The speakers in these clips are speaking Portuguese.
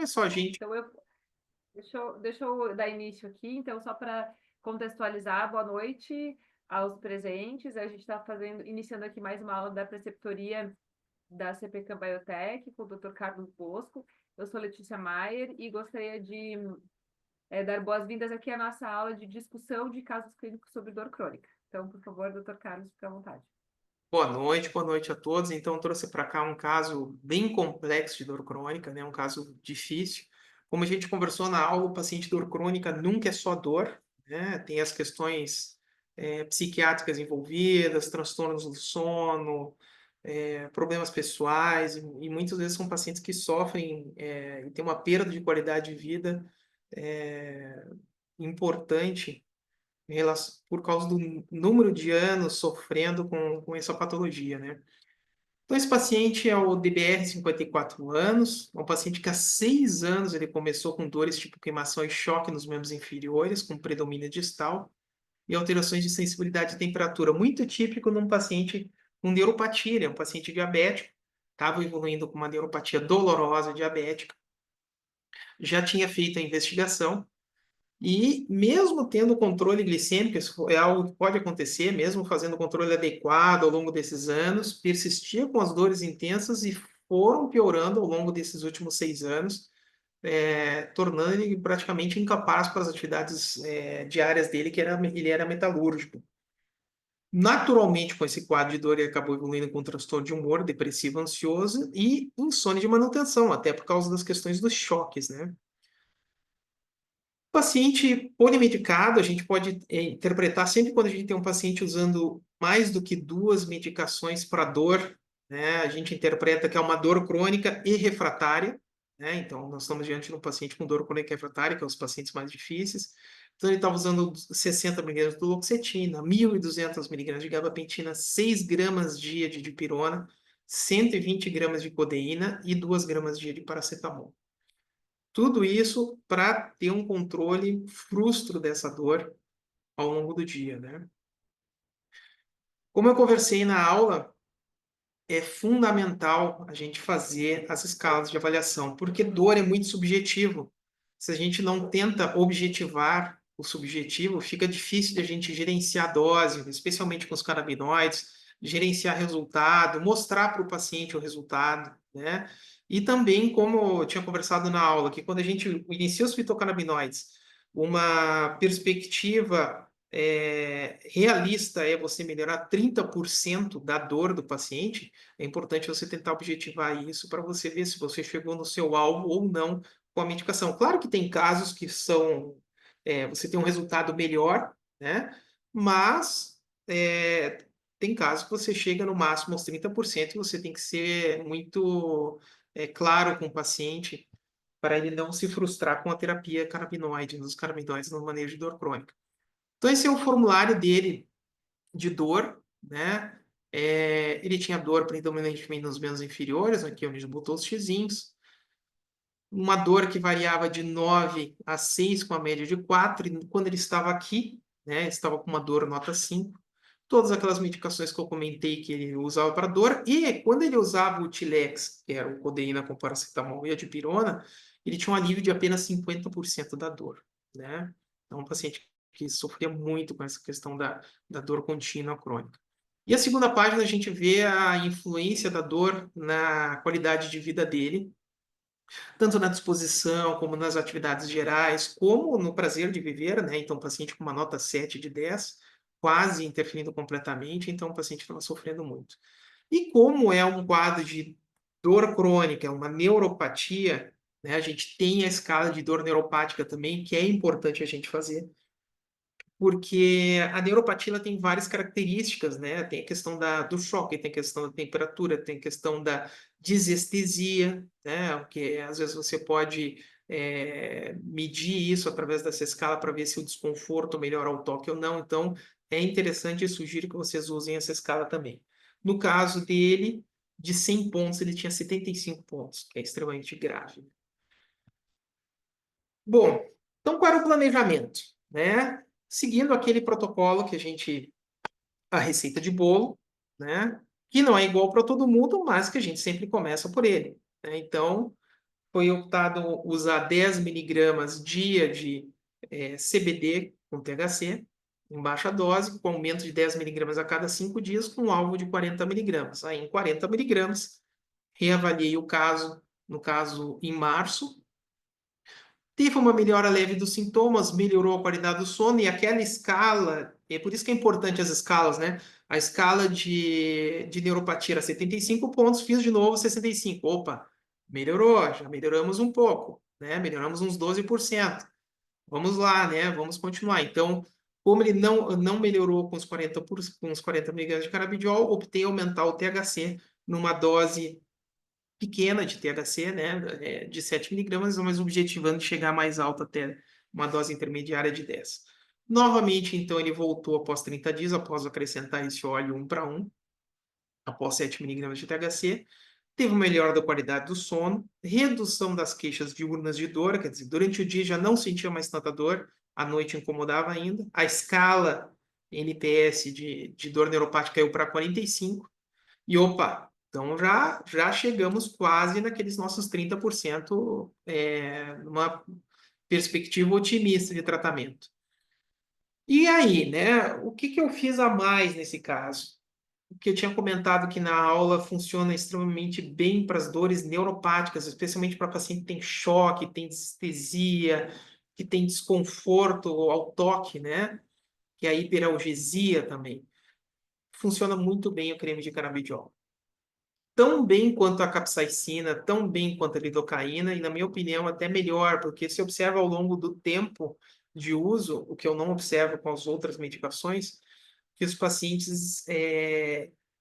é só a gente. Então, deixa eu dar início aqui. Então, só para contextualizar, boa noite aos presentes. A gente está iniciando aqui mais uma aula da preceptoria da CPK Biotech com o Dr. Carlos Bosco. Eu sou Letícia Maier e gostaria de dar boas-vindas aqui à nossa aula de discussão de casos clínicos sobre dor crônica. Então, por favor, Dr. Carlos, fique à vontade. Boa noite a todos. Então, trouxe para cá um caso bem complexo de dor crônica, né? Um caso difícil. Como a gente conversou na aula, o paciente de dor crônica nunca é só dor, né? Tem as questões psiquiátricas envolvidas, transtornos do sono, problemas pessoais, e muitas vezes são pacientes que sofrem e têm uma perda de qualidade de vida é, importante por causa do número de anos sofrendo com essa patologia, né? Então, esse paciente é o DBR, 54 anos, é um paciente que há 6 anos ele começou com dores tipo queimação e choque nos membros inferiores, com predomínio distal, e alterações de sensibilidade e temperatura, muito típico num paciente com neuropatia, né? Um paciente diabético, estava evoluindo com uma neuropatia dolorosa diabética, já tinha feito a investigação, e mesmo tendo controle glicêmico, isso é algo que pode acontecer, mesmo fazendo o controle adequado ao longo desses anos, persistia com as dores intensas e foram piorando ao longo desses últimos 6 anos, tornando ele praticamente incapaz para as atividades diárias dele, ele era metalúrgico. Naturalmente, com esse quadro de dor, ele acabou evoluindo com transtorno de humor, depressivo, ansioso e insônia de manutenção, até por causa das questões dos choques, né? Paciente polimedicado, a gente pode interpretar sempre quando a gente tem um paciente usando mais do que 2 medicações para dor, né? A gente interpreta que é uma dor crônica e refratária, né? Então, nós estamos diante de um paciente com dor crônica e refratária, que são os pacientes mais difíceis. Então, ele estava usando 60 miligramas de duloxetina, 1.200 miligramas de gabapentina, 6 gramas dia de dipirona, 120 gramas de codeína e 2 gramas dia de paracetamol. Tudo isso para ter um controle frustro dessa dor ao longo do dia, né? Como eu conversei na aula, é fundamental a gente fazer as escalas de avaliação, porque dor é muito subjetivo. Se a gente não tenta objetivar o subjetivo, fica difícil de a gente gerenciar a dose, especialmente com os canabinoides, gerenciar resultado, mostrar para o paciente o resultado, né? E também, como eu tinha conversado na aula, que quando a gente inicia os fitocannabinoides, uma perspectiva realista é você melhorar 30% da dor do paciente, é importante você tentar objetivar isso para você ver se você chegou no seu alvo ou não com a medicação. Claro que tem casos que você tem um resultado melhor, né? Mas tem casos que você chega no máximo aos 30% e você tem que ser muito claro com o paciente para ele não se frustrar com a terapia canabinoide, nos canabinoides no manejo de dor crônica. Então, esse é o formulário dele de dor, né? Ele tinha dor predominantemente nos membros inferiores, aqui onde ele botou os xizinhos. Uma dor que variava de 9 a 6, com a média de 4. E quando ele estava aqui, né, estava com uma dor nota 5. Todas aquelas medicações que eu comentei que ele usava para dor. E quando ele usava o Tilex, que era o codeína com paracetamol e a dipirona, ele tinha um alívio de apenas 50% da dor, né? Então, um paciente que sofria muito com essa questão da dor contínua crônica. E a segunda página a gente vê a influência da dor na qualidade de vida dele, tanto na disposição, como nas atividades gerais, como no prazer de viver, né? Então, o paciente com uma nota 7 de 10, quase interferindo completamente, então o paciente estava sofrendo muito. E como é um quadro de dor crônica, uma neuropatia, né? A gente tem a escala de dor neuropática também, que é importante a gente fazer, porque a neuropatia ela tem várias características, né? Tem a questão do choque, tem a questão da temperatura, tem a questão da disestesia, né? Que às vezes você pode medir isso através dessa escala para ver se o desconforto melhora o toque ou não. Então, é interessante e sugiro que vocês usem essa escala também. No caso dele, de 100 pontos, ele tinha 75 pontos, que é extremamente grave. Bom, então qual era o planejamento, né? Seguindo aquele protocolo que a receita de bolo, né? Que não é igual para todo mundo, mas que a gente sempre começa por ele, né? Então, foi optado usar 10 miligramas dia de CBD com THC, em baixa dose, com aumento de 10 miligramas a cada 5 dias, com um alvo de 40 miligramas. Aí, em 40 miligramas, reavaliei o caso, no caso, em março, teve uma melhora leve dos sintomas, melhorou a qualidade do sono e aquela escala, é por isso que é importante as escalas, né? A escala de neuropatia era 75 pontos, fiz de novo 65. Opa, melhorou, já melhoramos um pouco, né? Melhoramos uns 12%. Vamos lá, né? Vamos continuar. Então, como ele não melhorou com os 40 miligramas de canabidiol, optei aumentar o THC numa dose pequena de THC, né, de 7 miligramas, mas objetivando chegar mais alto até uma dose intermediária de 10. Novamente, então, ele voltou após 30 dias, após acrescentar esse óleo 1 para 1, após 7 miligramas de THC, teve melhora da qualidade do sono, redução das queixas diurnas de dor, quer dizer, durante o dia já não sentia mais tanta dor, à noite incomodava ainda, a escala NPS de dor neuropática caiu para 45, e opa, então já chegamos quase naqueles nossos 30%, numa perspectiva otimista de tratamento. E aí, né? O que eu fiz a mais nesse caso? O que eu tinha comentado que na aula funciona extremamente bem para as dores neuropáticas, especialmente para paciente que tem choque, tem anestesia, que tem desconforto ao toque, né? Que é a hiperalgesia também. Funciona muito bem o creme de canabidiol. Tão bem quanto a capsaicina, tão bem quanto a lidocaína, e na minha opinião até melhor, porque se observa ao longo do tempo de uso, o que eu não observo com as outras medicações, que os pacientes,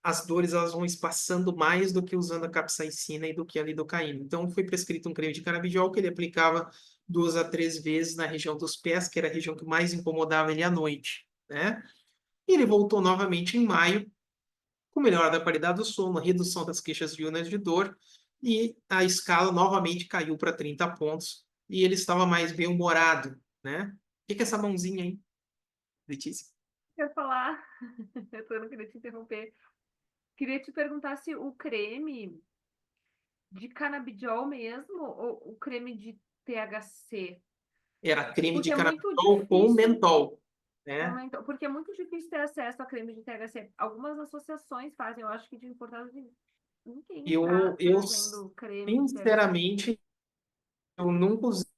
as dores elas vão espaçando mais do que usando a capsaicina e do que a lidocaína. Então foi prescrito um creme de canabidiol que ele aplicava 2 a 3 vezes na região dos pés, que era a região que mais incomodava ele à noite, né? E ele voltou novamente em maio, com melhora da qualidade do sono, redução das queixas diurnas de dor, e a escala novamente caiu para 30 pontos, e ele estava mais bem-humorado, né? O que é essa mãozinha aí, Letícia? Quer falar? Eu não queria te interromper. Queria te perguntar se o creme de canabidiol mesmo ou o creme de THC? Era creme de Porque é muito canabidiol com difícil, mentol, né? porque é muito difícil ter acesso a creme de THC. Algumas associações fazem, eu acho que de importados ninguém está Eu trazendo creme de THC. sinceramente, eu nunca usei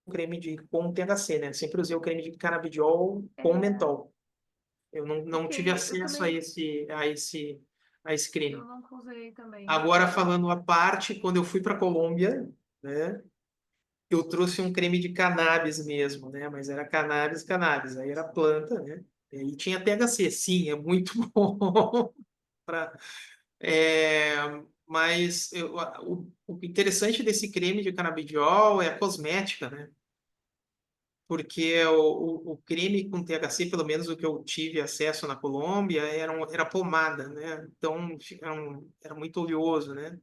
o creme com THC, né? Sempre usei o creme de canabidiol com É, mentol. Eu não porque tive eu acesso também, a esse eu creme. nunca usei também. Agora, falando a parte, quando eu fui para Colômbia, né? Eu trouxe um creme de cannabis mesmo, né? Mas era cannabis, cannabis. Aí era planta, né? E tinha THC, sim, é muito bom. pra, é, mas o interessante desse creme de canabidiol é a cosmética, né? Porque o creme com THC, pelo menos o que eu tive acesso na Colômbia, era pomada, né? Então era muito oleoso, né?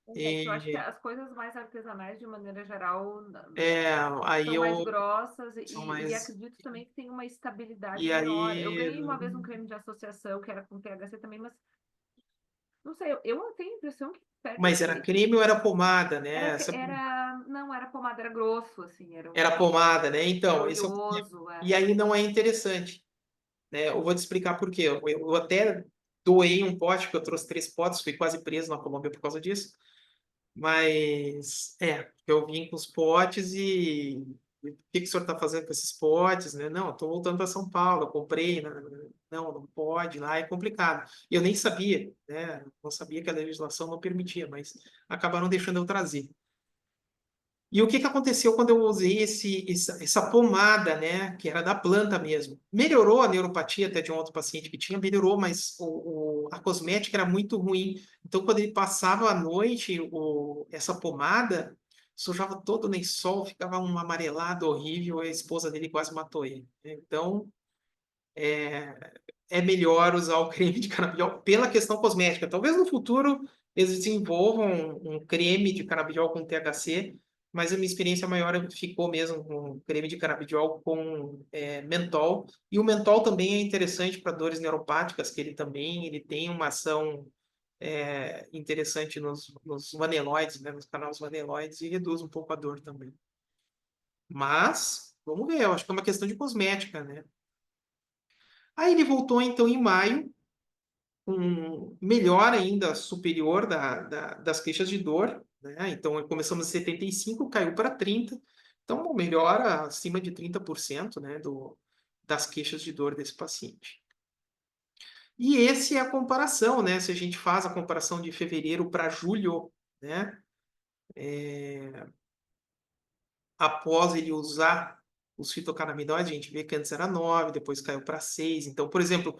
É que eu acho que E as coisas mais artesanais, de maneira geral, é, aí são mais eu grossas são e mais. acredito também que tem uma estabilidade E menor. Eu aí. ganhei uma vez um creme de associação que era com THC também, mas não sei, eu tenho a impressão que Mas era creme ou era pomada, né? não era pomada, era grosso, assim, Era pomada, né? era Então, esse é o problema. oleoso, E aí não é interessante, né? Eu vou te explicar por quê. Eu até doei um pote, porque eu trouxe 3 potes, fui quase preso na Colômbia por causa disso. Mas, eu vim com os potes e o que que o senhor está fazendo com esses potes, né? Não, estou voltando para São Paulo, eu comprei, né? Não pode, lá é complicado. E eu nem sabia, né? Não sabia que a legislação não permitia, mas acabaram deixando eu trazer. E o que que aconteceu quando eu usei essa pomada, né, que era da planta mesmo? Melhorou a neuropatia até de um outro paciente que tinha, melhorou, mas a cosmética era muito ruim. Então, quando ele passava a noite, essa pomada sujava todo o lençol, ficava um amarelado horrível, e a esposa dele quase matou ele. Então, é melhor usar o creme de canabidiol pela questão cosmética. Talvez no futuro eles desenvolvam um creme de canabidiol com THC, mas a minha experiência maior ficou mesmo com creme de canabidiol com mentol. E o mentol também é interessante para dores neuropáticas, que ele tem uma ação interessante nos vaneloides, né, nos canais vaneloides, e reduz um pouco a dor também. Mas, vamos ver, eu acho que é uma questão de cosmética, né? Aí ele voltou, então, em maio, com melhor ainda, superior das queixas de dor, né? Então, começamos em 75, caiu para 30. Então, uma melhora acima de 30%, né, das queixas de dor desse paciente. E esse é a comparação, né? Se a gente faz a comparação de fevereiro para julho, né? Após ele usar os fitocannabinoides, a gente vê que antes era 9, depois caiu para 6. Então, por exemplo,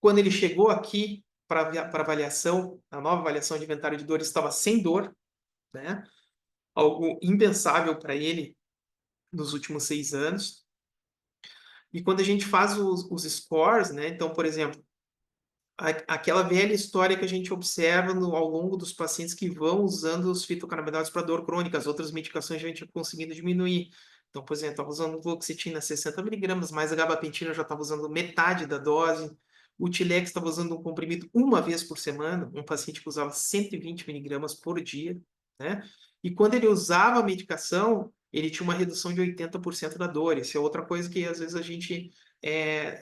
quando ele chegou aqui para avaliação, a nova avaliação de inventário de dor estava sem dor, né? Algo impensável para ele nos últimos 6 anos. E quando a gente faz os scores, né? Então, por exemplo, aquela velha história que a gente observa ao longo dos pacientes que vão usando os fitocannabinoides para dor crônica, as outras medicações a gente conseguindo diminuir. Então, por exemplo, estava usando fluoxetina 60 miligramas, mais a gabapentina já estava usando metade da dose. O Tilex estava usando um comprimido uma vez por semana, um paciente que usava 120 miligramas por dia, né? E quando ele usava a medicação, ele tinha uma redução de 80% da dor. Isso é outra coisa que às vezes a gente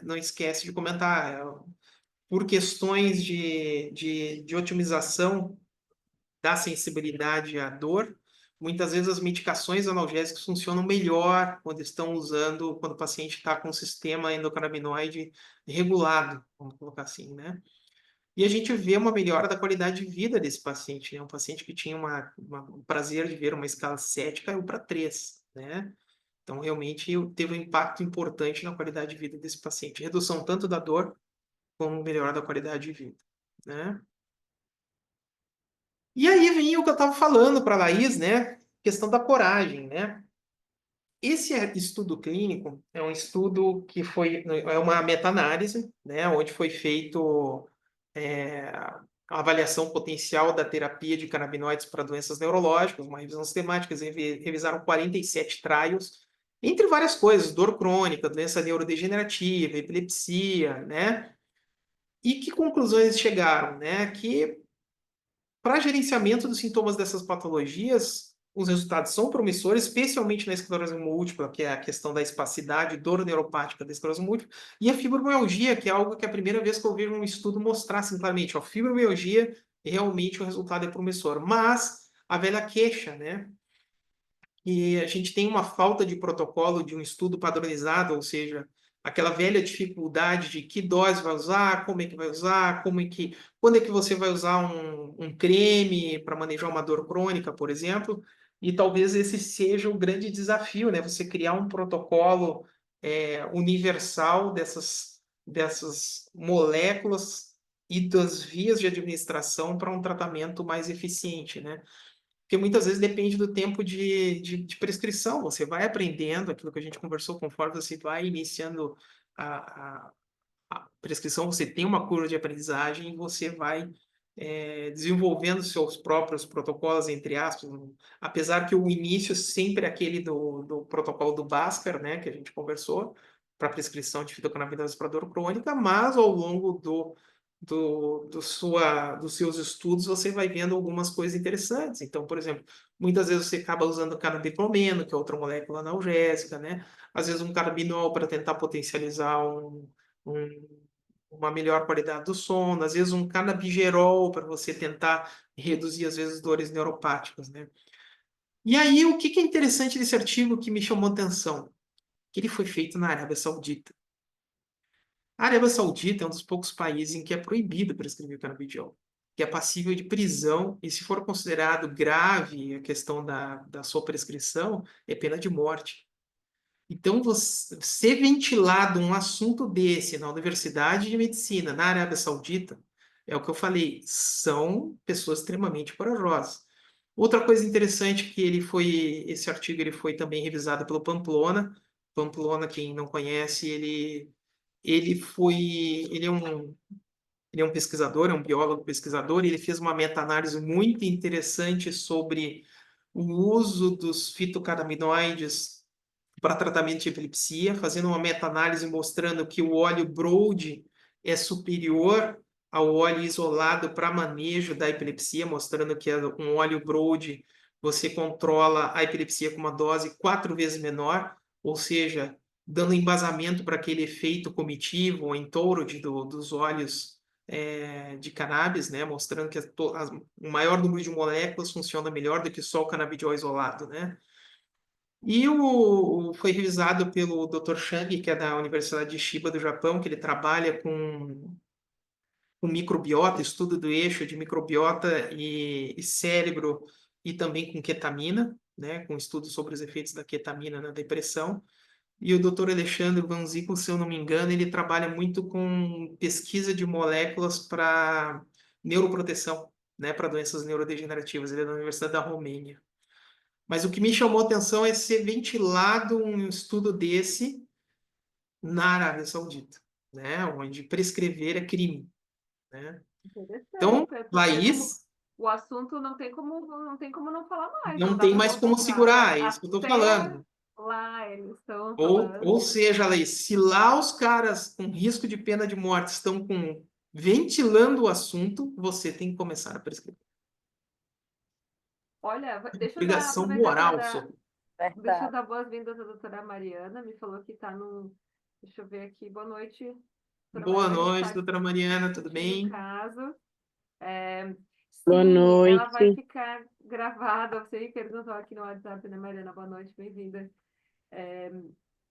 não esquece de comentar. Por questões de otimização da sensibilidade à dor, muitas vezes as medicações analgésicas funcionam melhor quando estão usando, quando o paciente está com o sistema endocannabinoide regulado, vamos colocar assim, né? E a gente vê uma melhora da qualidade de vida desse paciente, né? Um paciente que tinha um prazer de ver uma escala 7 caiu para 3, né? Então, realmente, teve um impacto importante na qualidade de vida desse paciente. Redução tanto da dor como melhora da qualidade de vida, né? E aí vem o que eu estava falando para a Laís, né? Questão da coragem, né? Esse estudo clínico é um estudo que é uma meta-análise, né? Onde foi feito a avaliação potencial da terapia de canabinoides para doenças neurológicas, uma revisão sistemática, eles revisaram 47 trials, entre várias coisas, dor crônica, doença neurodegenerativa, epilepsia, né? E que conclusões chegaram, né? Que para gerenciamento dos sintomas dessas patologias, os resultados são promissores, especialmente na esclerose múltipla, que é a questão da espacidade, dor neuropática da esclerose múltipla, e a fibromialgia, que é algo que é a primeira vez que eu vejo um estudo mostrar assim, claramente, a fibromialgia, realmente o resultado é promissor. Mas a velha queixa, né? E a gente tem uma falta de protocolo de um estudo padronizado, ou seja, aquela velha dificuldade de que dose vai usar, como é que vai usar, quando é que você vai usar um creme para manejar uma dor crônica, por exemplo, e talvez esse seja o grande desafio, né? Você criar um protocolo universal dessas moléculas e das vias de administração para um tratamento mais eficiente, né? Porque muitas vezes depende do tempo de prescrição. Você vai aprendendo aquilo que a gente conversou, conforme você vai iniciando a, a, a prescrição, você tem uma curva de aprendizagem e você vai desenvolvendo seus próprios protocolos, entre aspas. Apesar que o início sempre é aquele do protocolo do Bhaskara, né, que a gente conversou, para prescrição de fitocannabinoides para dor crônica, mas ao longo dos seus estudos, você vai vendo algumas coisas interessantes. Então, por exemplo, muitas vezes você acaba usando cannabidromeno, que é outra molécula analgésica, né? Às vezes um cannabinol para tentar potencializar uma melhor qualidade do sono, às vezes um canabigerol para você tentar reduzir, às vezes, dores neuropáticas, né? E aí, o que é interessante desse artigo que me chamou a atenção? Que ele foi feito na Arábia Saudita. A Arábia Saudita é um dos poucos países em que é proibido prescrever canabidiol, que é passível de prisão e, se for considerado grave a questão da sua prescrição, é pena de morte. Então, ser ventilado um assunto desse na Universidade de Medicina, na Arábia Saudita, é o que eu falei, são pessoas extremamente corajosas. Outra coisa interessante que esse artigo ele foi também revisado pelo Pamplona. Pamplona, quem não conhece, ele foi, ele é um pesquisador, é um biólogo pesquisador, e ele fez uma meta-análise muito interessante sobre o uso dos fitocannabinoides para tratamento de epilepsia, fazendo uma meta-análise mostrando que o óleo Broad é superior ao óleo isolado para manejo da epilepsia, mostrando que um óleo Broad você controla a epilepsia com uma dose 4 vezes menor, ou seja, dando embasamento para aquele efeito comitivo ou entourage dos óleos de cannabis, né? Mostrando que o maior número de moléculas funciona melhor do que só o canabidiol isolado, né? E foi revisado pelo Dr. Chang, que é da Universidade de Chiba do Japão, que ele trabalha com microbiota, estudo do eixo de microbiota e cérebro, e também com ketamina, né, com estudos sobre os efeitos da ketamina na depressão. E o Dr. Alexandre Van Zickel, se eu não me engano, ele trabalha muito com pesquisa de moléculas para neuroproteção, né, para doenças neurodegenerativas. Ele é da Universidade da Romênia. Mas o que me chamou a atenção é ser ventilado um estudo desse na Arábia Saudita, né, onde prescrever é crime, né? Interessante, Então, porque como Laís, o assunto não tem como não falar mais, não não dá tem para mais voltar como atrás. segurar, é isso que eu estou Até falando. lá eles estão Ou falando. seja, Laís, se lá os caras com risco de pena de morte estão ventilando o assunto, você tem que começar a prescrever. Olha, deixa eu Obrigação aproveitar para moral, dar, só. deixa eu Verdade. dar boas-vindas à doutora Mariana, me falou que está no. Deixa eu ver aqui. Boa noite, doutora Boa Mariana, a gente noite, está doutora Mariana, tudo discutindo o bem? caso. É, Boa sim, ela vai noite. ficar gravada. Você me perguntou aqui no WhatsApp, né, Mariana? Boa noite, bem-vinda.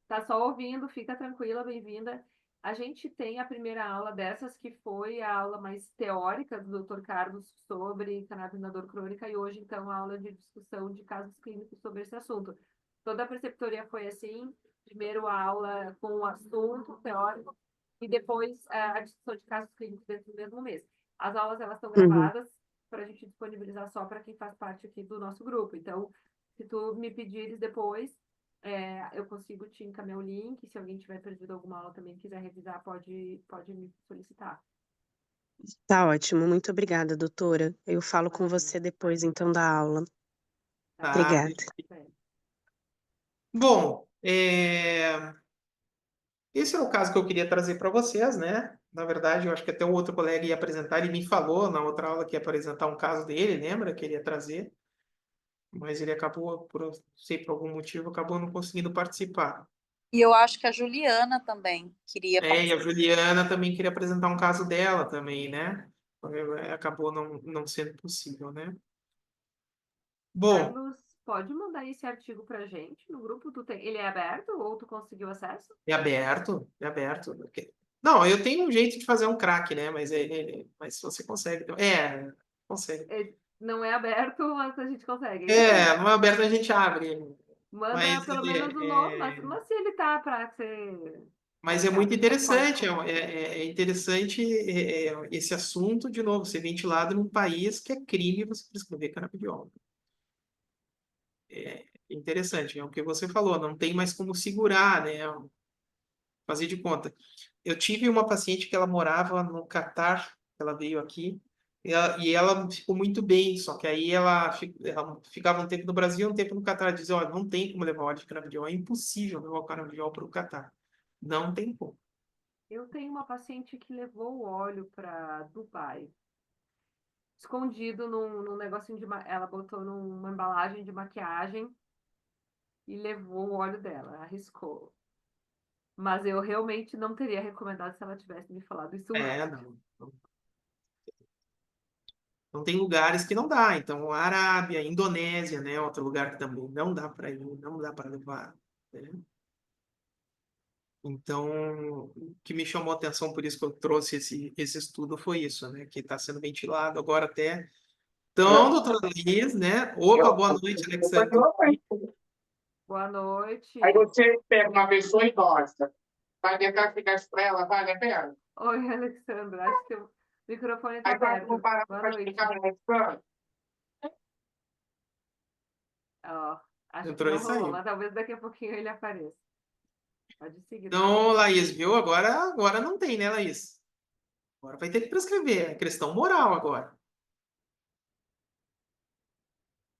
Tá só ouvindo, fica tranquila, bem-vinda. A gente tem a primeira aula dessas, que foi a aula mais teórica do Dr. Carlos sobre cannabis na dor crônica, e hoje, então, a aula de discussão de casos clínicos sobre esse assunto. Toda a preceptoria foi assim: primeiro a aula com o assunto teórico, e depois a discussão de casos clínicos dentro do mesmo mês. As aulas, elas estão Uhum. gravadas para a gente disponibilizar só para quem faz parte aqui do nosso grupo. Então, se tu me pedires depois, eu consigo te encaminhar o link. Se alguém tiver perdido alguma aula também quiser revisar, pode me solicitar. Tá ótimo. Muito obrigada, doutora. Eu falo com Imagina. você depois, então, da aula. Tá, Tá. Obrigada. Bom, esse é o caso que eu queria trazer para vocês, né? Na verdade, eu acho que até o outro colega ia apresentar, ele me falou na outra aula que ia apresentar um caso dele, lembra que ele ia trazer? Mas ele acabou, por algum motivo, acabou não conseguindo participar. E eu acho que a Juliana também queria E a participar. Juliana também queria apresentar um caso dela também, né? Acabou não sendo possível, né? Bom, Carlos, pode mandar esse artigo para gente no grupo? Ele é aberto ou tu conseguiu acesso? é aberto, é aberto. Não, eu tenho um jeito de fazer um crack, né? Mas você consegue. Consegue. Não é aberto, mas a gente consegue, é isso aí. É, não é aberto, a gente abre. Manda Mas pelo menos o nome, mas se ele tá para ser Mas é baixado, muito a gente pode interessante, é interessante esse assunto, de novo, ser ventilado num país que é crime você prescrever canabidiol. É interessante, é o que você falou, não tem mais como segurar, né? Fazer de conta. Eu tive uma paciente que ela morava no Catar, ela veio aqui, e ela ficou muito bem, só que aí ela ficava um tempo no Brasil, um tempo no Catar, dizia, olha, não tem como levar óleo de canabidiol, é impossível levar o canabidiol para o Catar. Não tem como. Eu tenho uma paciente que levou o óleo para Dubai, escondido num negocinho ela botou numa embalagem de maquiagem e levou o óleo dela, arriscou. Mas eu realmente não teria recomendado se ela tivesse me falado isso antes. Não. Então tem lugares que não dá. Então, a Arábia, Indonésia, né? Outro lugar que também não dá para ir, não dá para levar, né? Então, o que me chamou a atenção, por isso que eu trouxe esse estudo, foi isso, né? Que está sendo ventilado agora até. Então, doutora Liz, né? Opa, boa noite, Alexandre. Boa noite. Aí você pega uma pessoa idosa, vai tentar explicar isso para ela, vale a pena? Oi, Alexandra. Acho que o microfone está Aí vai aberto. comparar Boa para noite. explicar para ela. Ó, acho que Entrou não isso rolou, aí. mas talvez daqui a pouquinho ele apareça. Pode seguir, doutora. Então, Laís, viu? Agora não tem, né, Laís? Agora vai ter que prescrever. É questão moral agora.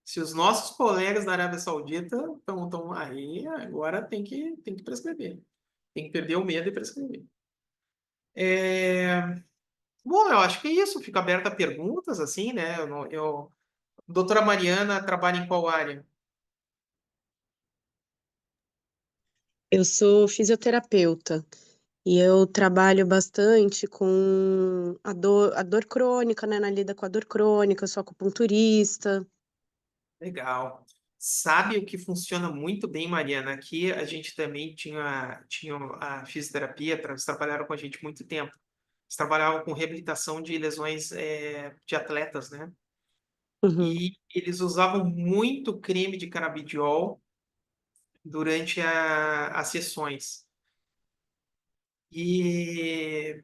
Se os nossos colegas da Arábia Saudita estão aí, agora tem que prescrever. Tem que perder o medo e prescrever. Bom, eu acho que é isso, fica aberta a perguntas, assim, né? Doutora Mariana trabalha em qual área? Eu sou fisioterapeuta e eu trabalho bastante com a dor crônica, né? Na lida com a dor crônica, eu sou acupunturista. Legal. Sabe o que funciona muito bem, Mariana? Aqui a gente também tinha a fisioterapia, eles trabalharam com a gente muito tempo. Eles trabalhavam com reabilitação de lesões de atletas, né? Uhum. E eles usavam muito creme de canabidiol durante as sessões. E,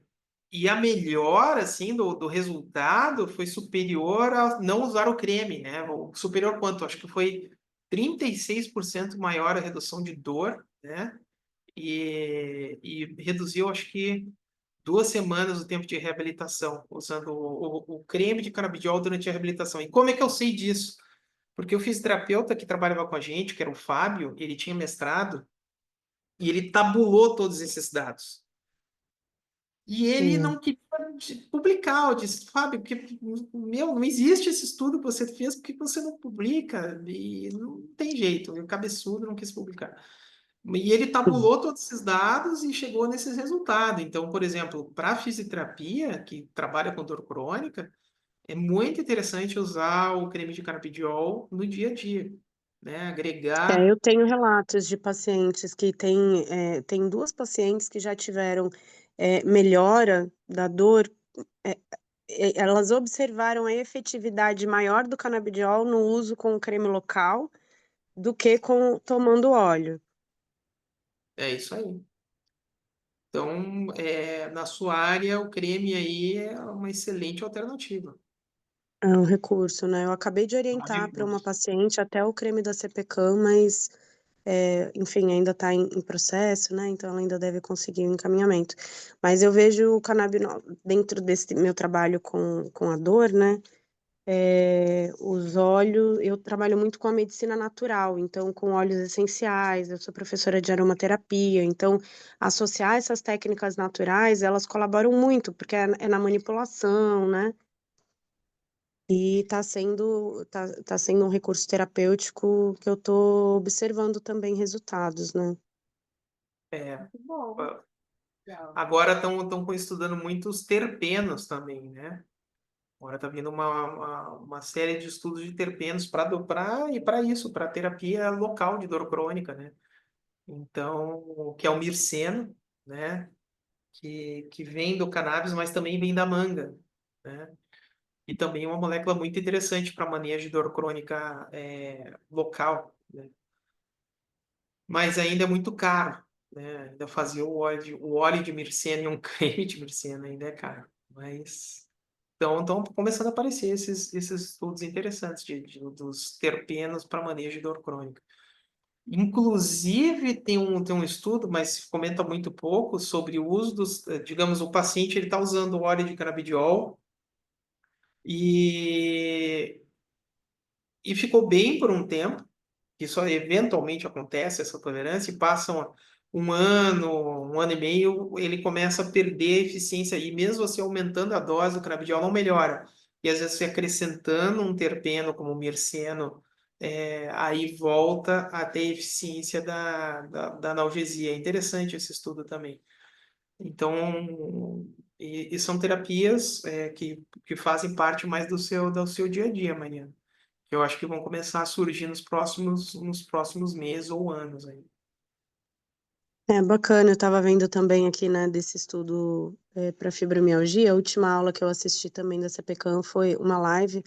e a melhora, assim, do resultado foi superior a não usar o creme, né? Superior quanto? Acho que foi 36% maior a redução de dor, né? E reduziu, acho que 2 semanas o tempo de reabilitação, usando o creme de canabidiol durante a reabilitação. E como é que eu sei disso? Porque o fisioterapeuta que trabalhava com a gente, que era o Fábio, ele tinha mestrado e ele tabulou todos esses dados. E ele Legal. não queria publicar. Eu disse, Fábio, porque, meu, não existe esse estudo que você fez, por que você não publica? E não tem jeito, o cabeçudo não quis publicar. E ele Uhum. tabulou todos esses dados e chegou nesses resultados. Então, por exemplo, para a fisioterapia, que trabalha com dor crônica, é muito interessante usar o creme de canabidiol no dia a dia, né? Agregar. Eu tenho relatos de pacientes que tem duas pacientes que já tiveram melhora da dor. é, Elas observaram a efetividade maior do canabidiol no uso com o creme local do que tomando óleo. É isso aí. Então, na sua área, o creme aí é uma excelente alternativa. É um recurso, né? Eu acabei de É um orientar para uma recurso. paciente até o creme da CPCAM, mas, enfim, ainda está em processo, né? Então ela ainda deve conseguir o encaminhamento. Mas eu vejo o canabinol dentro desse meu trabalho com a dor, né? Os óleos, eu trabalho muito com a medicina natural, então com óleos essenciais, eu sou professora de aromaterapia, então associar essas técnicas naturais, elas colaboram muito, porque é na manipulação, né? E tá sendo um recurso terapêutico que eu tô observando também resultados, né? É, Muito bom. Legal. agora estão estudando muito os terpenos também, né? Agora está vindo uma série de estudos de terpenos para isso, para terapia local de dor crônica, né? Então, que é o mirceno, né? Que vem do cannabis, mas também vem da manga, né? E também é uma molécula muito interessante para manejo de dor crônica local, né? Mas ainda é muito caro, né? Ainda fazer o óleo de mircena e um creme de mircena ainda é caro. Mas então estão começando a aparecer esses estudos interessantes dos terpenos para manejo de dor crônica. Inclusive, tem um estudo, mas comenta muito pouco, sobre o uso digamos, o paciente ele está usando o óleo de canabidiol e, e ficou bem por um tempo, que só eventualmente acontece essa tolerância, e passam um ano e meio, ele começa a perder a eficiência, e mesmo você aumentando a dose do canabidiol, não melhora. E às vezes você acrescentando um terpeno, como o mirceno, aí volta a ter eficiência da analgesia. É interessante esse estudo também. Então, e são terapias que fazem parte mais do seu dia a dia, Mariana, que eu acho que vão começar a surgir nos próximos meses ou anos aí. É bacana, eu estava vendo também aqui, né, desse estudo para fibromialgia. A última aula que eu assisti também da CPCAM foi uma live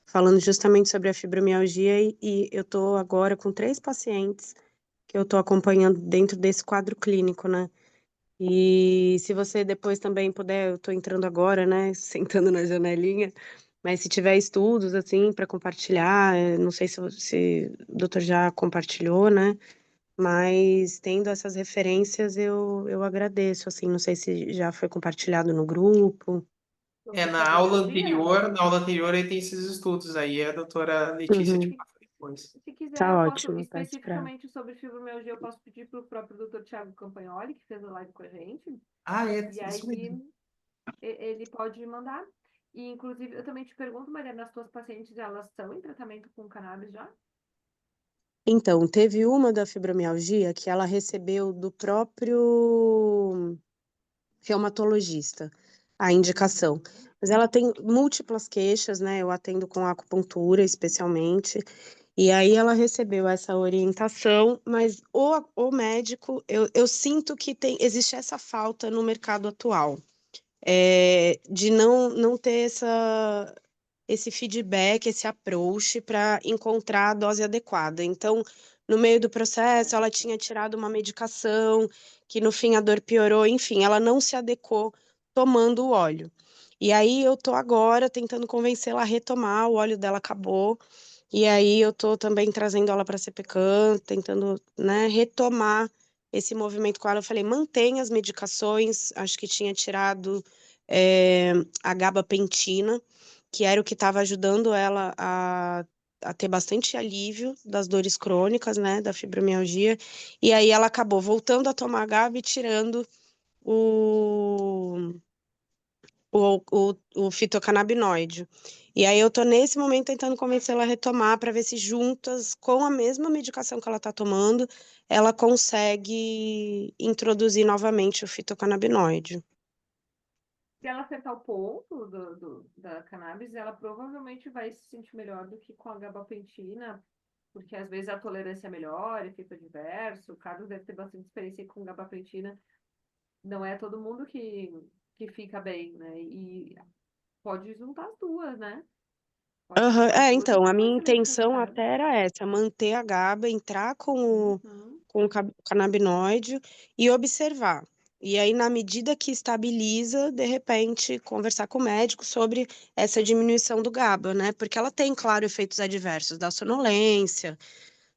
falando justamente sobre a fibromialgia e eu tô agora com 3 pacientes que eu tô acompanhando dentro desse quadro clínico, né? E se você depois também puder, eu tô entrando agora, né, sentando na janelinha, mas se tiver estudos assim para compartilhar, não sei se o doutor já compartilhou, né? Mas tendo essas referências, eu agradeço, assim, não sei se já foi compartilhado no grupo. Sobre Na aula fibromialgia? anterior, na aula anterior aí tem esses estudos aí, a doutora Letícia te Uhum, passa depois. Se quiser, tá eu posso, ótimo, peço pra... especificamente sobre fibromialgia, eu posso pedir para o próprio Dr. Thiago Campagnoli, que fez a live com a gente. Ah, é, E isso aí mesmo. ele pode mandar. E, inclusive, eu também te pergunto, Mariana, as tuas pacientes, elas estão em tratamento com cannabis já? Então, teve uma da fibromialgia que ela recebeu do próprio reumatologista a indicação. Mas ela tem múltiplas queixas, né? Eu atendo com acupuntura, especialmente. E aí ela recebeu essa orientação, mas o médico, eu sinto que existe essa falta no mercado atual, de não ter esse feedback, esse approach para encontrar a dose adequada. Então, no meio do processo, ela tinha tirado uma medicação, que no fim a dor piorou, enfim, ela não se adequou tomando o óleo. E aí eu tô agora tentando convencê-la a retomar, o óleo dela acabou. E aí eu tô também trazendo ela para CPCAM, tentando, né, retomar esse movimento com ela. Eu falei, mantém as medicações, acho que tinha tirado a gabapentina, que era o que estava ajudando ela a ter bastante alívio das dores crônicas, né, da fibromialgia. E aí ela acabou voltando a tomar GABA e tirando o o fitocannabinoide. E aí eu tô nesse momento tentando convencer ela a retomar para ver se juntas, com a mesma medicação que ela tá tomando, ela consegue introduzir novamente o fitocannabinoide. Se ela acertar o ponto da cannabis, ela provavelmente vai se sentir melhor do que com a gabapentina, porque às vezes a tolerância é melhor, efeito adverso. O Carlos deve ter bastante experiência com gabapentina. Não é todo mundo que fica bem, né? E pode juntar as duas, né? Pode Aham, juntar as duas e então, a ter um minha excelente intenção resultado. até era essa, manter a GABA, entrar Uhum. com o canabinoide e observar. E aí, na medida que estabiliza, de repente, conversar com o médico sobre essa diminuição do GABA, né? Porque ela tem, claro, efeitos adversos da sonolência,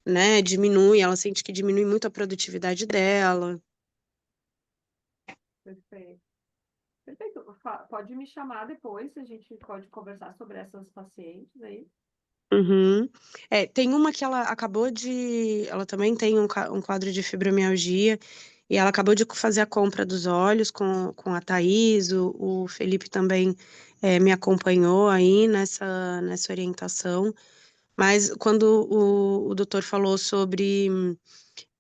né? Diminui, ela sente que diminui muito a produtividade dela. Perfeito. Perfeito. Pode me chamar depois, a gente pode conversar sobre essas pacientes aí. Uhum. Tem uma que ela acabou de. Ela também tem um quadro de fibromialgia e ela acabou de fazer a compra dos óleos com a Thaís. O Felipe também me acompanhou aí nessa orientação. Mas quando o doutor falou sobre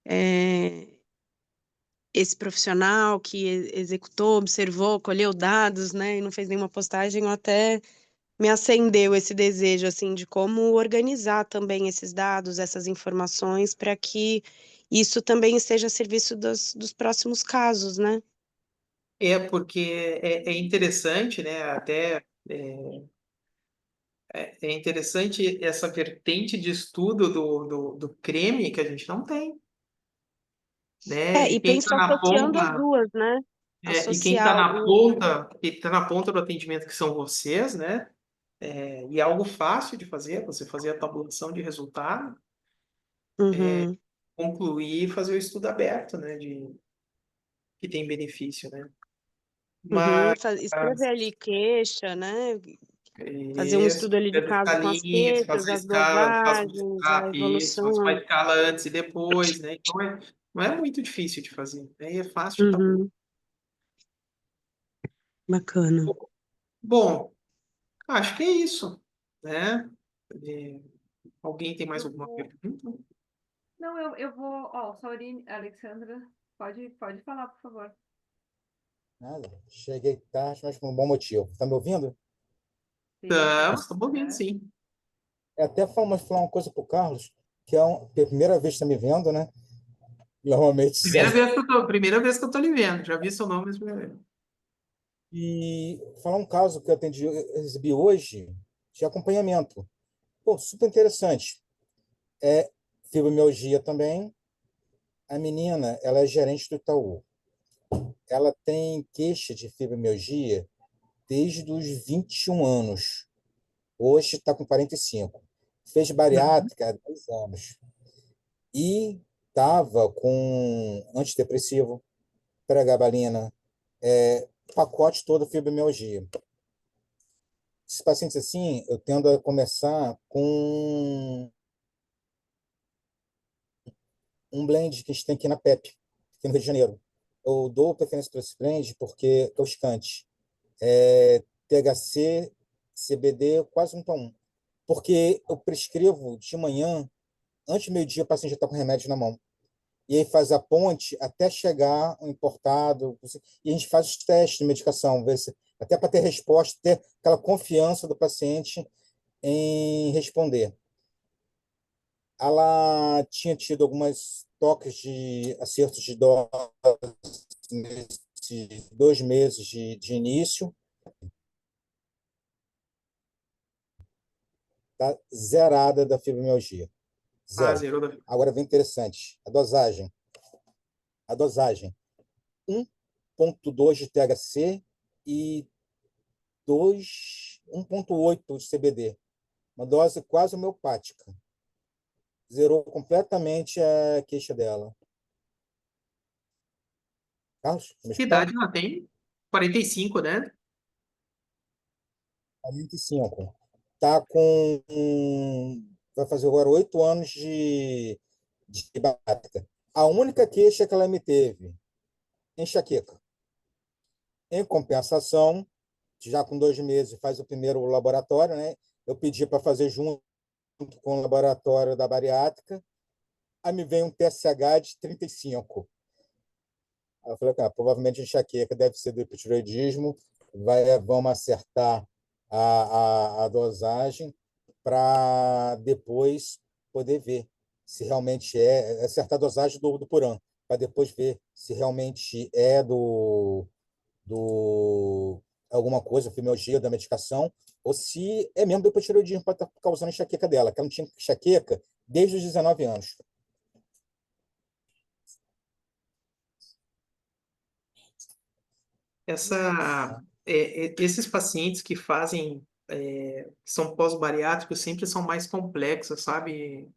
é, esse profissional que executou, observou, colheu dados, né, e não fez nenhuma postagem, eu até me acendeu esse desejo, assim, de como organizar também esses dados, essas informações, para que isso também esteja a serviço dos próximos casos, né? Porque é interessante, né? Até é interessante essa vertente de estudo do creme que a gente não tem, né? E E quem está pensar na associando as ponta, duas, né? e quem está Associar na ponta, quem está na ponta do atendimento que são vocês, né? E é algo fácil de fazer, você fazer a tabulação de resultado, Uhum, concluir e fazer o estudo aberto, né? Que tem benefício, né? uhum. Mas Escrever ali queixa, né? Fazer um isso, estudo ali de fazer caso com as escalinhas, queixas, fazer as escala, dosagens, a faço uma evolução. escala antes e depois, né? Então não é muito difícil de fazer, né? E é fácil de tabular. Uhum, bacana. Bom, acho que é isso, né? É, alguém tem mais Eu alguma vou... pergunta? Não, eu vou... Ó, Saurine, Alexandra, pode falar, por favor. Nada. Cheguei tarde, mas por um bom motivo. Tá me ouvindo? Sim, sim. Estamos ouvindo, Aham. sim. Até falar uma coisa pro Carlos, que é a primeira vez que está me vendo, né? Normalmente sempre. Primeira vez que eu tô lhe vendo. Já vi seu nome, mas primeira vez. E falar um caso que eu recebi hoje de acompanhamento. Pô, super interessante. É fibromialgia também. A menina, ela é gerente do Itaú. Ela tem queixa de fibromialgia desde os 21 anos. Hoje está com 45. Fez Uhum. bariátrica há 10 anos. E estava com antidepressivo, pregabalina, pacote todo fibromialgia. Esses pacientes assim, eu tendo a começar com um blend que a gente tem aqui na PEP, aqui no Rio de Janeiro. Eu dou preferência para esse blend porque é o Scant. THC, CBD, quase 1 para 1. Porque eu prescrevo de manhã, antes do meio-dia, o paciente já está com remédio na mão. E aí faz a ponte até chegar o importado. E a gente faz os testes de medicação, até para ter resposta, ter aquela confiança do paciente em responder. Ela tinha tido algumas toques de acertos de dose nesses 2 meses de início. Está zerada da fibromialgia. Ah, Zero. zerou da... Agora vem interessante. A dosagem. 1,2 de THC e 1,8 de CBD. Uma dose quase homeopática. Zerou completamente a queixa dela. Carlos, me Que escutar? idade ela tem? 45, né? 45. Está com. Vai fazer agora 8 anos de bariátrica. A única queixa que ela me teve, enxaqueca. Em compensação, já com 2 meses, faz o primeiro laboratório, né? Eu pedi para fazer junto com o laboratório da bariátrica. Aí me vem um TSH de 35. Aí eu falei, cara, provavelmente enxaqueca deve ser do hipotireoidismo. Vamos acertar a dosagem para depois poder ver se realmente acertar a dosagem do Puran, para depois ver se realmente é do alguma coisa, fibromialgia da medicação, ou se é mesmo do hipotireoidismo para estar causando enxaqueca dela, que ela não tinha enxaqueca desde os 19 anos. Esses pacientes que fazem, que são pós-bariátricos, sempre são mais complexos, sabe,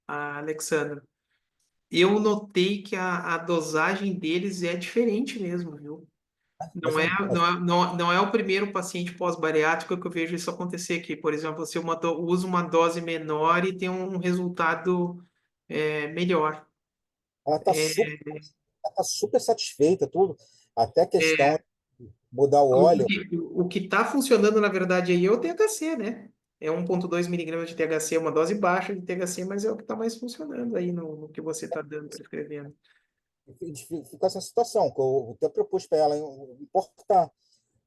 Alexandra? Eu notei que a dosagem deles é diferente mesmo, viu? Não é, Mas não é, não, não é o primeiro paciente pós-bariátrico que eu vejo isso acontecer aqui. Por exemplo, você usa uma dose menor e tem um resultado melhor. ela tá super satisfeita, tudo. Até a questão de mudar o óleo. O que está funcionando, na verdade, aí é o THC, né? É 1,2 miligramas de THC, uma dose baixa de THC, mas é o que está mais funcionando aí no que você está dando, prescrevendo. Ficar essa situação, que eu até propus para ela importar.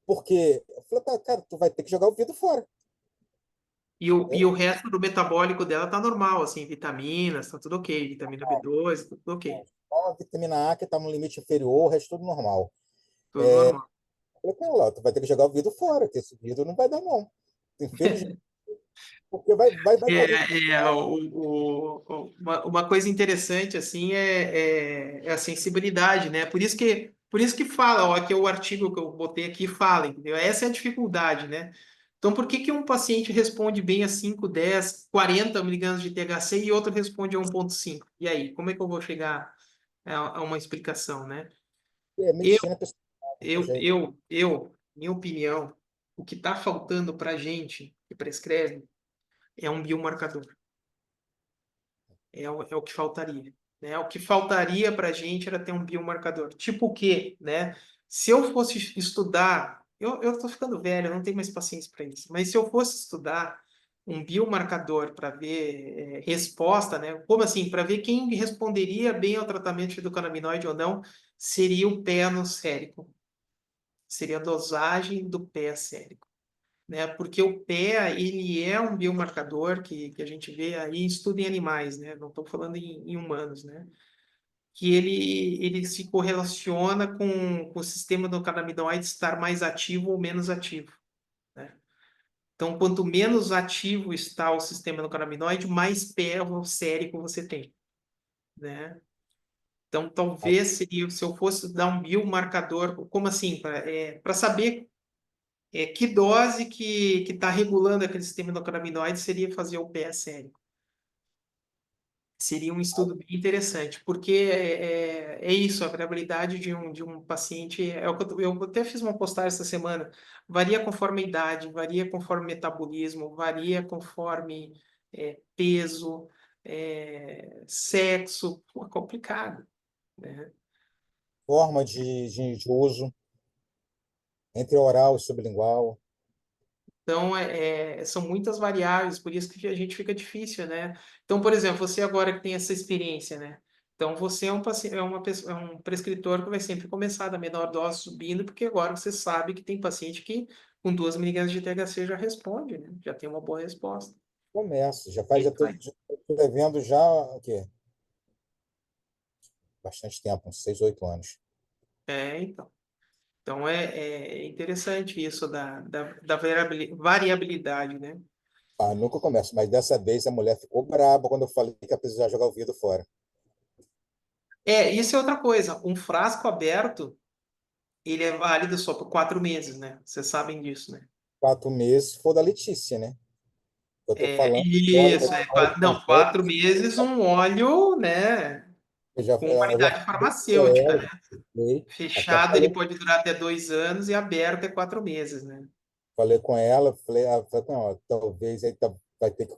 Porque eu falei, cara, tu vai ter que jogar o vidro fora. E o resto do metabólico dela tá normal, assim, vitaminas, tá tudo ok, vitamina B2, tá tudo ok, Só a vitamina A que está no limite inferior, o resto tudo normal. tudo normal. Eu falei, cara, tu vai ter que jogar o vidro fora, que esse vidro não vai dar, não. Infelizmente, porque vai correr. Uma coisa interessante, assim, é a sensibilidade, né? Por isso que fala, ó, aqui é o artigo que eu botei aqui fala, entendeu? Essa é a dificuldade, né? Então, por que que um paciente responde bem a 5, 10, 40 miligramas de THC e outro responde a 1,5? E aí, como é que eu vou chegar a uma explicação, né? Eu, Medicina pessoal, não tem eu, jeito. minha opinião, o que está faltando para a gente que prescreve é um biomarcador. É o que faltaria, né? O que faltaria para a gente era ter um biomarcador. Tipo o quê, né? Se eu fosse estudar, eu tô ficando velho, eu não tenho mais paciência para isso, mas se eu fosse estudar um biomarcador para ver resposta, né? Como assim? Para ver quem responderia bem ao tratamento do canabinoide ou não, seria o pé no sérico. Seria a dosagem do pé sérico, né? Porque o pé, ele é um biomarcador que a gente vê aí em estudo em animais, né? Não estou falando em humanos, né? Que ele se correlaciona com o sistema do canabinoide estar mais ativo ou menos ativo, né? Então, quanto menos ativo está o sistema do canabinoide, mais pé ou sérico você tem, né? Então, talvez seria, se eu fosse dar um biomarcador, como assim? Para saber que dose que está regulando aquele sistema endocannabinoide seria fazer o PSL. Seria um estudo bem interessante, porque é isso, a variabilidade de um paciente, é o que eu até fiz uma postagem essa semana, varia conforme a idade, varia conforme o metabolismo, varia conforme peso, sexo, pô, é complicado, né? Forma de uso. Entre oral e sublingual. Então, são muitas variáveis, por isso que a gente fica difícil, né? Então, por exemplo, você agora que tem essa experiência, né? Então, você é um, é um prescritor que vai sempre começar da menor dose subindo, porque agora você sabe que tem paciente que com 2 miligramas de THC já responde, né? Já tem uma boa resposta. Começo. E Já estou vai. devendo já o quê? Bastante tempo, uns 6, 8 anos. Então. Então, é interessante isso da variabilidade, né? Ah, nunca começo, mas dessa vez a mulher ficou braba quando eu falei que ia precisar jogar o vidro fora. Isso é outra coisa. Um frasco aberto, ele é válido só por 4 meses, né? Vocês sabem disso, né? 4 meses, se for da Letícia, né? Eu tô falando agora Isso, não, 4 meses um óleo, né? Com eu já validade falei com farmacêutica, ela, né? já falei, até Fechado ele pode durar até 2 anos e aberto é 4 meses, né? falei com ela, ela falou, não, talvez aí vai ter que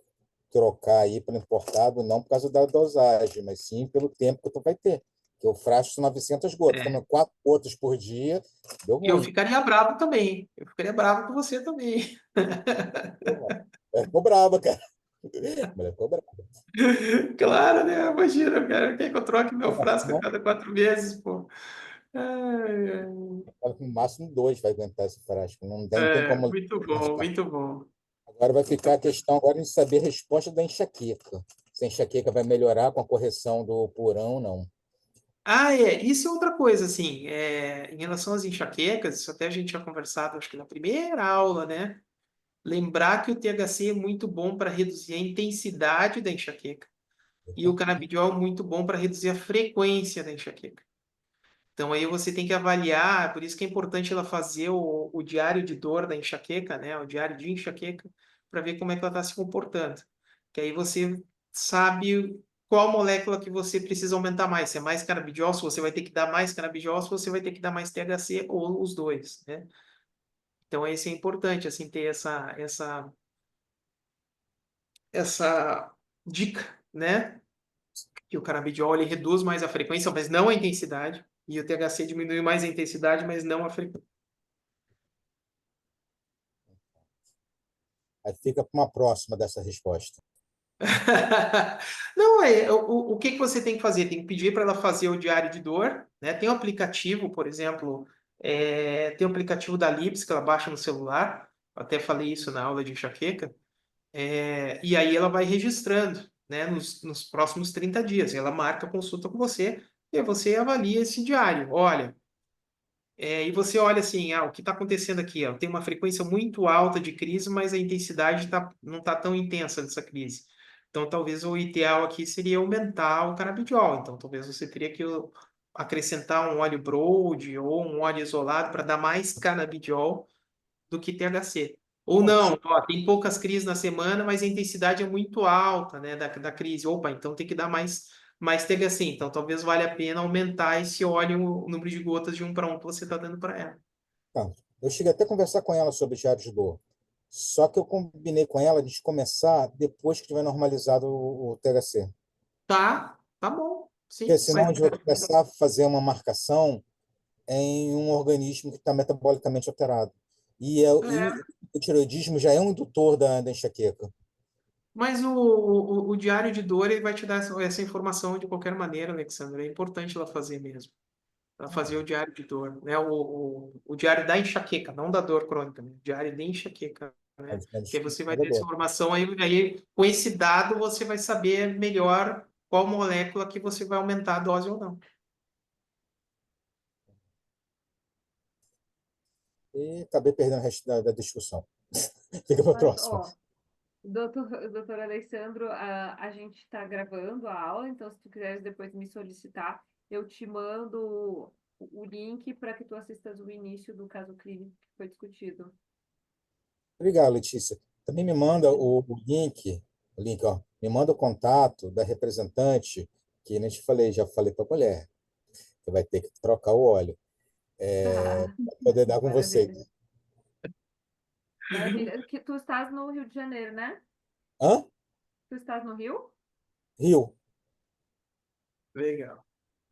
trocar aí para importado, não por causa da dosagem, mas sim pelo tempo que tu vai ter. Porque o frasco são 900 gotas, É. tomando 4 gotas por dia, deu Eu ruim. ficaria bravo também. Eu ficaria bravo com você também. Ela ficou brava, cara. A mulher ficou brava. Claro, né? Imagina, cara, quer que eu troque meu frasco a Não, cada 4 meses, pô? Ai, ai. no máximo 2 vai aguentar esse frasco. Não tem como. Muito bom, muito bom. Agora vai ficar a questão agora de saber a resposta da enxaqueca. Se a enxaqueca vai melhorar com a correção do purão ou não. Isso é outra coisa, assim, em relação às enxaquecas, isso até a gente tinha conversado, acho que na primeira aula, né? Lembrar que o THC é muito bom para reduzir a intensidade da enxaqueca e o canabidiol é muito bom para reduzir a frequência da enxaqueca. Então aí você tem que avaliar, por isso que é importante ela fazer o diário de dor da enxaqueca, né? O diário de enxaqueca, para ver como é que ela está se comportando. Que aí você sabe qual molécula que você precisa aumentar mais. Se é mais canabidiol, se você vai ter que dar mais canabidiol, se você vai ter que dar mais THC ou os dois, né? Então esse é importante, assim, ter essa dica, né? Que o canabidiol ele reduz mais a frequência, mas não a intensidade. E o THC diminui mais a intensidade, mas não a frequência. Aí fica para uma próxima dessa resposta. Não, o que que você tem que fazer? Tem que pedir para ela fazer o diário de dor, né? Tem um aplicativo, por exemplo, tem um aplicativo da Lips que ela baixa no celular. Eu até falei isso na aula de enxaqueca. E aí ela vai registrando, né? Nos próximos 30 dias. Ela marca a consulta com você e aí você avalia esse diário. Olha, e você olha assim, o que está acontecendo aqui? Ó, tem uma frequência muito alta de crise, mas a intensidade não está tão intensa dessa crise. Então, talvez o ideal aqui seria aumentar o canabidiol. Então, talvez você teria que acrescentar um óleo Broad ou um óleo isolado para dar mais canabidiol do que THC. Ou Não, não, ó, tem poucas crises na semana, mas a intensidade é muito alta, né, da crise. Opa, então tem que dar mais THC. Então talvez valha a pena aumentar esse óleo, o número de gotas de 1 para 1 que você está dando para ela. tá. Eu cheguei até a conversar com ela sobre diário de dor. Só que eu combinei com ela de começar depois que tiver normalizado o THC. Tá bom, Porque sim, senão a gente vai começar a fazer uma marcação em um organismo que está metabolicamente alterado. E é, o tireoidismo já é um indutor da enxaqueca. mas o diário de dor ele vai te dar essa informação de qualquer maneira, Alexandre. É importante ela fazer mesmo. Ela fazer o diário de dor, né? O diário da enxaqueca, não da dor crônica, né? Diário de enxaqueca, né? Que aí você vai ter essa informação, aí com esse dado você vai saber melhor qual molécula que você vai aumentar a dose ou não. E acabei perdendo o resto da discussão. Fica para a Mas, próxima. ó, doutor Alessandro, a gente está gravando a aula, então se tu quiseres depois me solicitar, eu te mando o link para que tu assistas o início do caso clínico que foi discutido. Obrigado, Letícia. Também me manda o link, ó, me manda o contato da representante, que nem te falei, já falei para a mulher, que vai ter que trocar o óleo, Tá, para poder dar com vocês. maravilha. Maravilha. Que tu estás no Rio de Janeiro, né? Hã? Tu estás no Rio? Rio. Legal.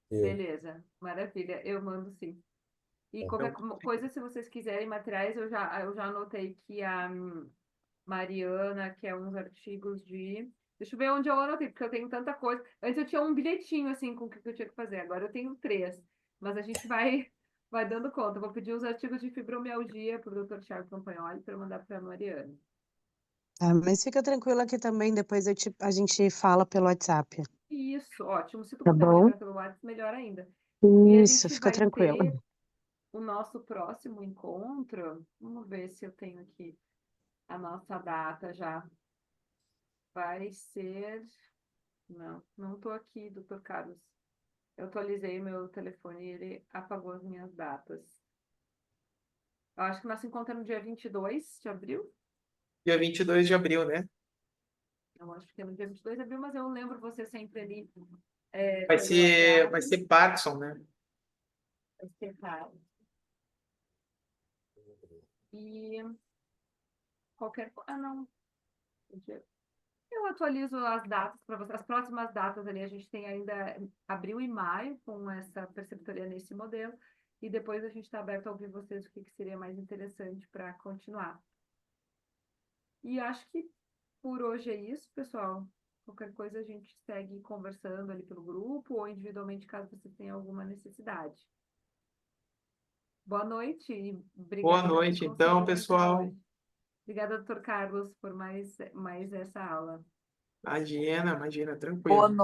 Rio. Beleza, maravilha. Eu mando sim. E qualquer coisa, se vocês quiserem materiais, eu já anotei que a Mariana quer uns artigos de... Deixa eu ver onde eu anotei, porque eu tenho tanta coisa. Antes eu tinha um bilhetinho, assim, com o que eu tinha que fazer. Agora eu tenho 3. Mas a gente vai dando conta. Eu vou pedir os artigos de fibromialgia para o Dr. Thiago Campagnoli para mandar para a Mariana. Tá, mas fica tranquila que também depois a gente fala pelo WhatsApp. Isso, ótimo. Se tu Tá puder me bom? lembrar pelo WhatsApp, melhor ainda. E a Isso, gente fica vai tranquila. ter o nosso próximo encontro. Vamos ver se eu tenho aqui a nossa data já. Vai ser... Não estou aqui, doutor Carlos. Eu atualizei meu telefone e ele apagou as minhas datas. Eu acho que nosso encontro é no dia 22 de abril. Dia 22 de abril, né? Eu acho que é no dia 22 de abril, mas eu lembro você sempre ali. Vai pelo ser WhatsApp. Parkinson, né? Vai ser raro. E qualquer coisa. Ah, não. Eu atualizo as datas para vocês. As próximas datas ali, a gente tem ainda abril e maio com essa preceptoria nesse modelo. E depois a gente está aberto a ouvir vocês o que seria mais interessante para continuar. E acho que por hoje é isso, pessoal. Qualquer coisa a gente segue conversando ali pelo grupo ou individualmente, caso você tenha alguma necessidade. Boa noite e obrigada. Boa noite, então, pessoal. Obrigada, doutor Carlos, por mais essa aula. Imagina, Boa tranquilo. noite.